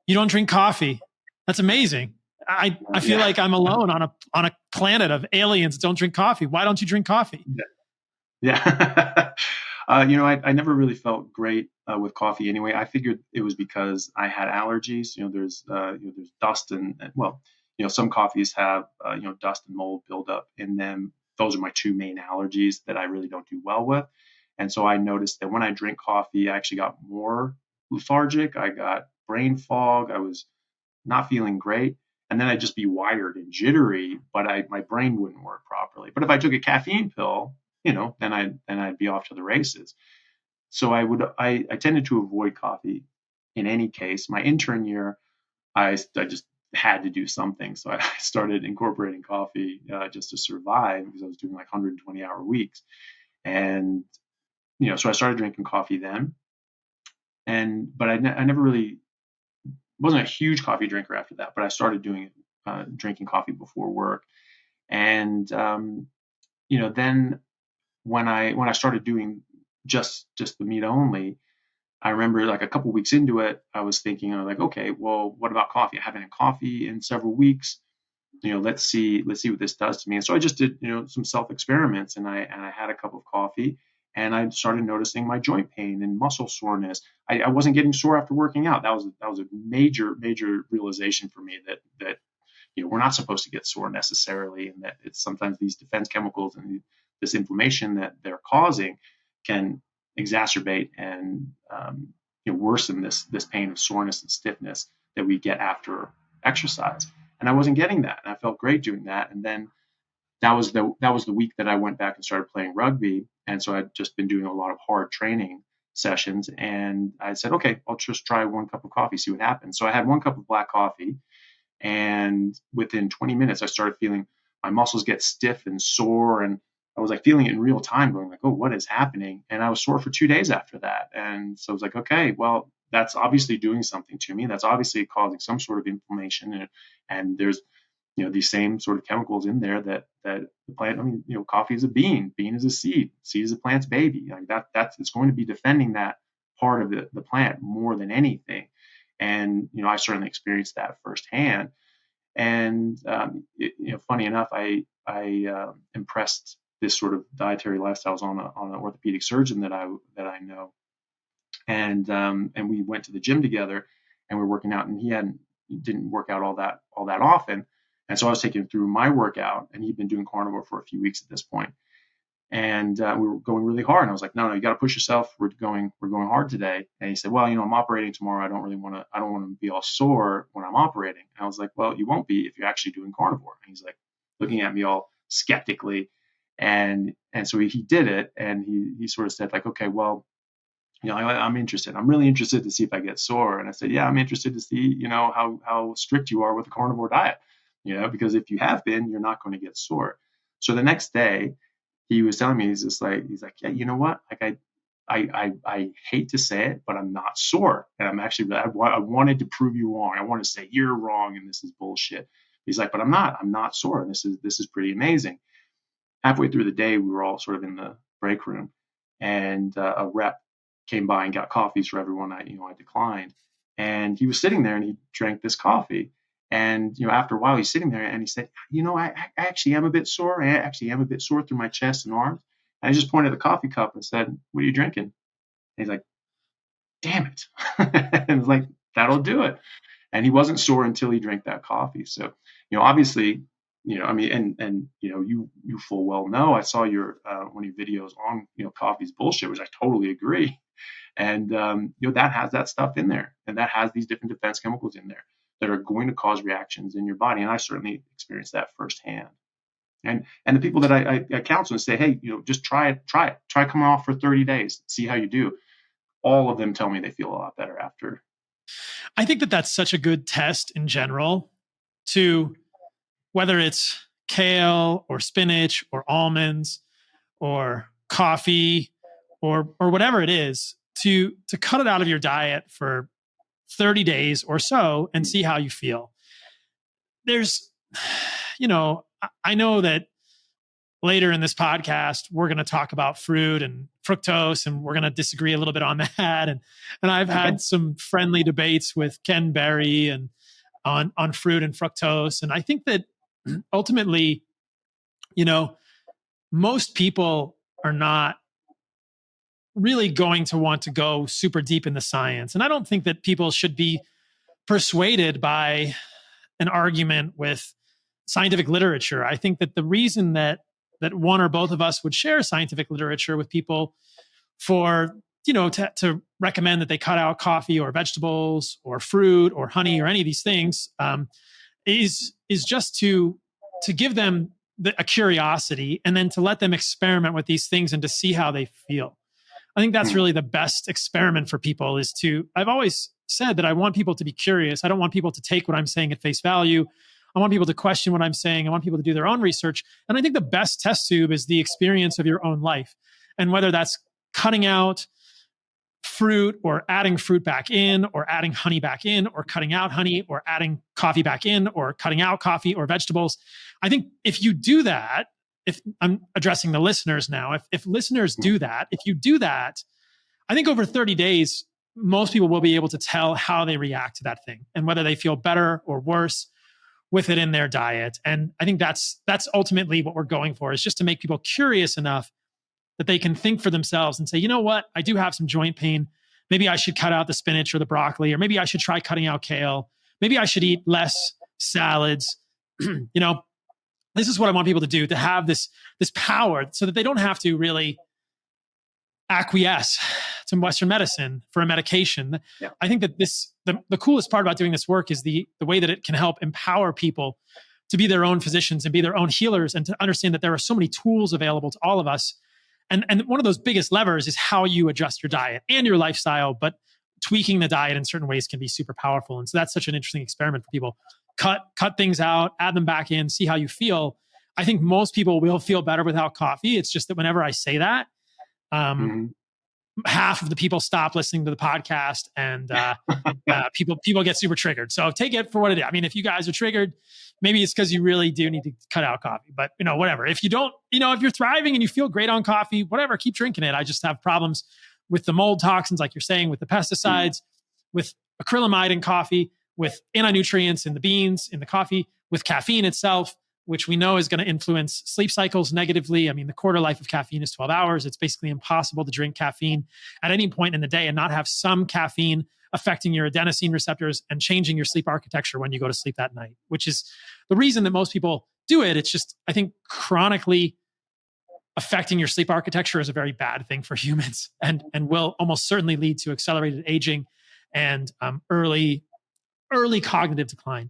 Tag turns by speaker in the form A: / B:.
A: You don't drink coffee. That's amazing. I feel like I'm alone on a planet of aliens that don't drink coffee. Why don't you drink coffee?
B: Yeah. I never really felt great with coffee anyway. I figured it was because I had allergies. There's dust some coffees have, dust and mold buildup in them. Those are my two main allergies that I really don't do well with. And so I noticed that when I drink coffee, I actually got more lethargic. I got brain fog. I was not feeling great. And then I'd just be wired and jittery, but my brain wouldn't work properly. But if I took a caffeine pill, then I'd be off to the races. So I tended to avoid coffee in any case. My intern year, I just had to do something. So I started incorporating coffee just to survive because I was doing like 120-hour weeks. And, so I started drinking coffee then. But I never really wasn't a huge coffee drinker after that, but I started drinking coffee before work. And, then when I started doing just the meat only, I remember like a couple weeks into it, I was thinking, like, okay, well, what about coffee? I haven't had coffee in several weeks. Let's see what this does to me. And so I just did, some self experiments, and I had a cup of coffee, and I started noticing my joint pain and muscle soreness. I wasn't getting sore after working out. That was a major realization for me that we're not supposed to get sore necessarily, and that it's sometimes these defense chemicals and this inflammation that they're causing can exacerbate and worsen this pain of soreness and stiffness that we get after exercise. And I wasn't getting that, and I felt great doing that. And then that was the week that I went back and started playing rugby, and so I'd just been doing a lot of hard training sessions, and I said, okay, I'll just try 1 cup of coffee, see what happens. So I had 1 cup of black coffee, and within 20 minutes, I started feeling my muscles get stiff and sore. And I was like feeling it in real time, going like, oh, what is happening? And I was sore for 2 days after that. And so I was like, okay, well, that's obviously doing something to me. That's obviously causing some sort of inflammation. And there's, these same sort of chemicals in there that the plant, coffee is a bean is a seed is a plant's baby. Like that's, it's going to be defending that part of the plant more than anything. And, I certainly experienced that firsthand. And, funny enough, I impressed this sort of dietary lifestyles on an orthopedic surgeon that I know. And we went to the gym together, and we were working out, and he didn't work out all that often. And so I was taking him through my workout, and he'd been doing carnivore for a few weeks at this point. And we were going really hard. And I was like, no, you got to push yourself. We're going hard today. And he said, well, I'm operating tomorrow. I don't want to be all sore when I'm operating. And I was like, well, you won't be if you're actually doing carnivore. And he's like looking at me all skeptically. And so he did it. And he sort of said like, okay, well, I'm interested. I'm really interested to see if I get sore. And I said, yeah, I'm interested to see, how strict you are with the carnivore diet, because if you have been, you're not going to get sore. So the next day, he was telling me, he's like, yeah, you know what? Like I hate to say it, but I'm not sore. And I'm actually, I wanted to prove you wrong. I want to say you're wrong and this is bullshit. He's like, but I'm not sore. And this is pretty amazing. Halfway through the day, we were all sort of in the break room, and a rep came by and got coffees for everyone. I declined, and he was sitting there and he drank this coffee. And, after a while, he's sitting there and he said, I actually am a bit sore. I actually am a bit sore through my chest and arms. And I just pointed at the coffee cup and said, what are you drinking? And he's like, damn it. And it's like, that'll do it. And he wasn't sore until he drank that coffee. So, obviously, you full well know, I saw your, one of your videos on, coffee's bullshit, which I totally agree. And, that has that stuff in there, and that has these different defense chemicals in there that are going to cause reactions in your body. And I certainly experienced that firsthand. And the people that I counsel and say, hey, just try it, try coming off for 30 days, see how you do. All of them tell me they feel a lot better after.
A: I think that that's such a good test in general, to whether it's kale or spinach or almonds or coffee or whatever it is, to cut it out of your diet for 30 days or so and see how you feel. There's, I know that later in this podcast, we're going to talk about fruit and fructose, and we're going to disagree a little bit on that. And I've
B: Okay.
A: had some friendly debates with Ken Berry and on fruit and fructose. And I think that ultimately, most people are not really going to want to go super deep in the science. And I don't think that people should be persuaded by an argument with scientific literature. I think that the reason that one or both of us would share scientific literature with people for to recommend that they cut out coffee or vegetables or fruit or honey or any of these things is just to give them a curiosity, and then to let them experiment with these things and to see how they feel. I think that's really the best experiment for people. I've always said that I want people to be curious. I don't want people to take what I'm saying at face value. I want people to question what I'm saying. I want people to do their own research. And I think the best test tube is the experience of your own life. And whether that's cutting out fruit or adding fruit back in, or adding honey back in, or cutting out honey, or adding coffee back in, or cutting out coffee or vegetables. I think if you do that, if I'm addressing the listeners now, if listeners do that, if you do that, I think over 30 days, most people will be able to tell how they react to that thing and whether they feel better or worse with it in their diet. And I think that's ultimately what we're going for, is just to make people curious enough that they can think for themselves and say, you know what, I do have some joint pain. Maybe I should cut out the spinach or the broccoli, or maybe I should try cutting out kale. Maybe I should eat less salads. This is what I want people to do, to have this power so that they don't have to really acquiesce to Western medicine for a medication.
B: Yeah.
A: I think that the coolest part about doing this work is the way that it can help empower people to be their own physicians and be their own healers, and to understand that there are so many tools available to all of us. And one of those biggest levers is how you adjust your diet and your lifestyle, but tweaking the diet in certain ways can be super powerful. And so that's such an interesting experiment for people. Cut things out, add them back in, see how you feel. I think most people will feel better without coffee. It's just that whenever I say that, half of the people stop listening to the podcast, and people get super triggered. So take it for what it is. I mean, if you guys are triggered, maybe it's because you really do need to cut out coffee. But whatever. If you don't, if you're thriving and you feel great on coffee, whatever, keep drinking it. I just have problems with the mold toxins, like you're saying, with the pesticides, with acrylamide in coffee, with anti-nutrients in the beans, in the coffee, with caffeine itself, which we know is going to influence sleep cycles negatively. I mean, the quarter life of caffeine is 12 hours. It's basically impossible to drink caffeine at any point in the day and not have some caffeine affecting your adenosine receptors and changing your sleep architecture when you go to sleep that night, which is the reason that most people do it. It's just, I think, chronically affecting your sleep architecture is a very bad thing for humans, and will almost certainly lead to accelerated aging and early cognitive decline.